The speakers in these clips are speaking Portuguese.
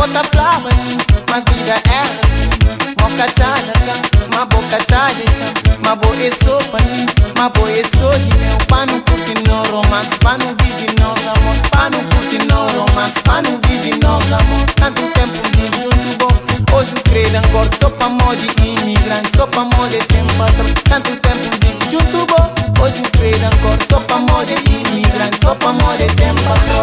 Bota flava, ma vida é assim. Moca talaka, ma boca talha. Ma bo e sopa, ma bo e soli. Meu pano curte no romance, pano vive no amor. Pano curte no romance, pano vive no amor. Tanto tempo vive muito bom. Hoje o credo ancora, só pra amor de imigrante, só pra amor de tempo patrão. Tanto tempo vive junto bom. Hoje o credo ancora, só pra amor de imigrante, só pra amor de tempo patrão.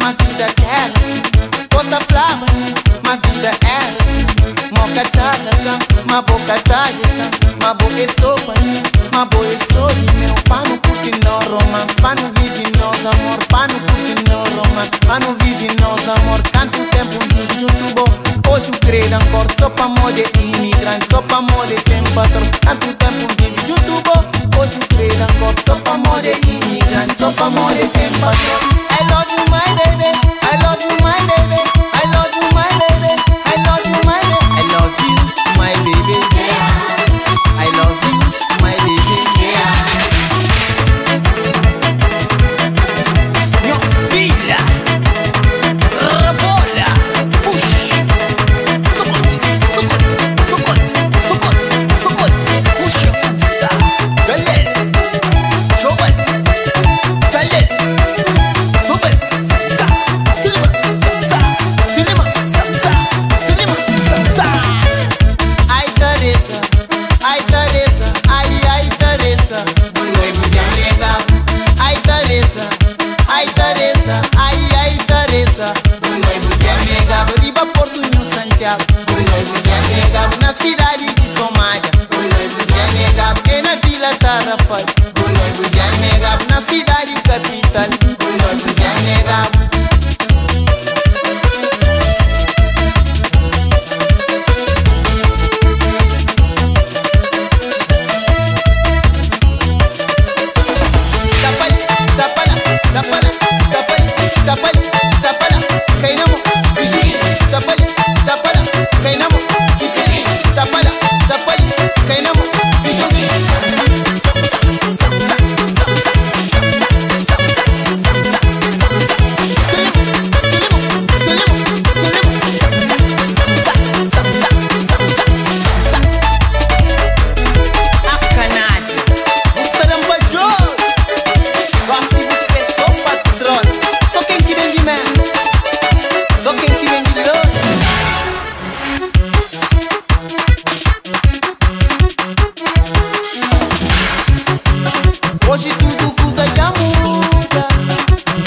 Ma vida é assim. Bota flava, ma vida é assim. Moca talaka, ma boca talha. Ma boca é sopa, ma boca é soli. Meu pano curte no romance, pano vive no amor. Pano curte no romance, pano vive no amor. Tanto tempo vive junto bom. Hoje o credo ancora, só pra amor de imigrante, só pra amor de tempo patrão. Tanto tempo vive junto bom. Hoje o credo ancora, só pra amor de imigrante, só pra amor de tempo patrão. I love you, my baby. I love you, my baby. I love you, my baby. I love you, my baby. I love you, my baby. I love you, my baby. Your spilla, rabola, push. Sokot, push your pizza. Galera, chocolate, galera. Na cidade de Somália, e na Vila Tarrafal, na cidade capital, hoje tudo coisa já muda.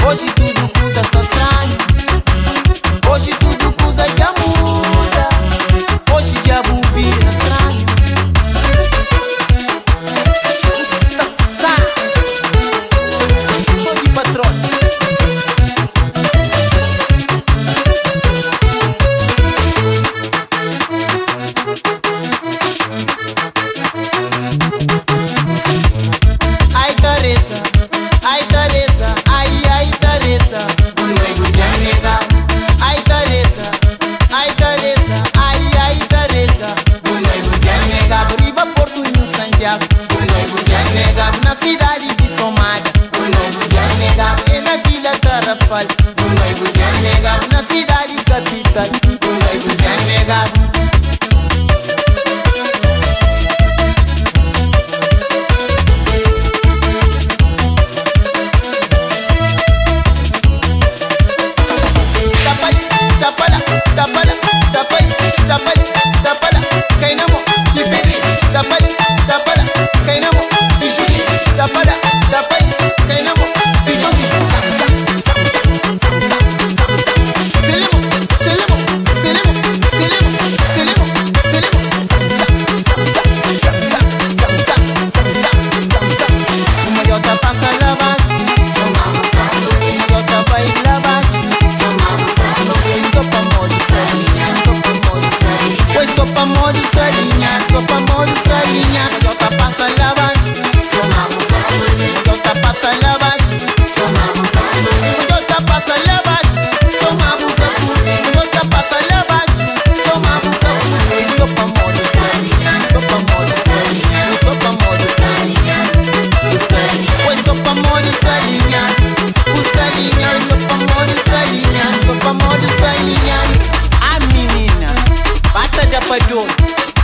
Hoje tudo coisa só estranho. Hoje tudo coisa já muda. Hoje já vou vir estranho. Está sou de patrão. Na cidade de Somália, e na Vila Tarrafal, na cidade capital, tapala, kainamo, kipiri, tapala, kainamo, kishuri, tapala, kainamo, kishosi, Uma passa lá baixo, uma gota vai lá baixo. Sopa mole, sopa mole, sopa mole, sopa mole, sopa padrão.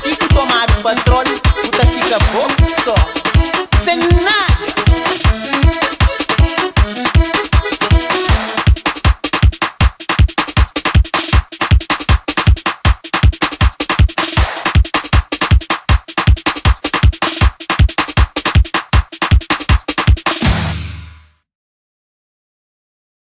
Tipo tomar o patrão, puta fica bom só.